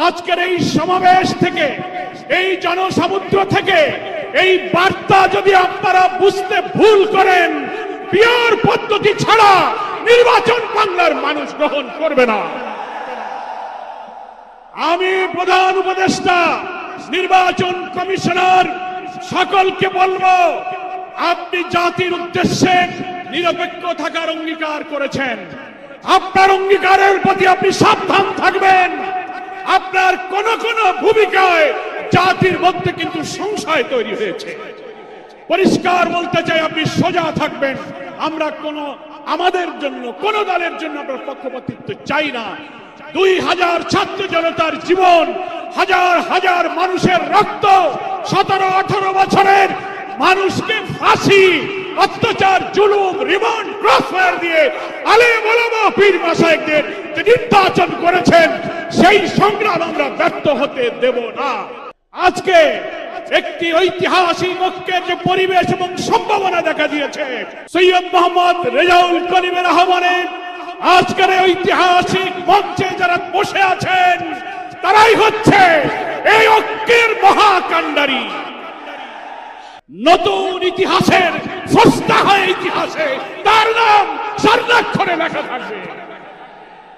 আজকের এই সমাবেশ থেকে, এই জনসমুদ্র থেকে এই বার্তা যদি আপনারা বুঝতে ভুল করেন, পিওর পদ্ধতি ছাড়া নির্বাচন বাংলার মানুষ গ্রহণ করবে না। আমি প্রধান উপদেষ্টা, নির্বাচন কমিশনার সকলকে বলবো, আপনি জাতির উদ্দেশ্যে নিরপেক্ষ থাকার অঙ্গীকার করেছেন। আপনার অঙ্গীকারের প্রতি আপনি সাবধান থাকবেন। আপনার কোন কোন ভূমিকায় জাতির মধ্যে কিন্তু সংশয় তৈরি হয়েছে। পরিষ্কার বলতে চাই, আপনি সোজা থাকবেন। আমরা আমাদের জন্য, কোন দলের জন্য আমরা পক্ষপাতিত্ব চাই না। 2000 ছাত্র জনতার জীবন, হাজার হাজার মানুষের রক্ত, 17-18 বছরের মানুষকে ফাঁসি, অত্যাচার, জুলুম, রিমান্ড, ক্রসফায়ার দিয়ে আলেম ওলামা পীর মাশায়েখদের যে নির্যাতন করেছেন, সেই সংগ্রাম আমরা ব্যর্থ হতে দেব না। আজকে একটি ঐতিহাসিক ঐক্যের যে পরিবেশ এবং সম্ভাবনা দেখা দিয়েছে, সৈয়দ মোহাম্মদ রেজাউল করিমের আহ্বানে আজকের ঐতিহাসিক মঞ্চে যারা বসে আছেন, তারাই হচ্ছে এই ঐক্যের মহাকাণ্ডারী। নতুন ইতিহাসের স্রষ্টা হয় ইতিহাসে, তার নাম স্বর্ণাক্ষরে লেখা থাকবে।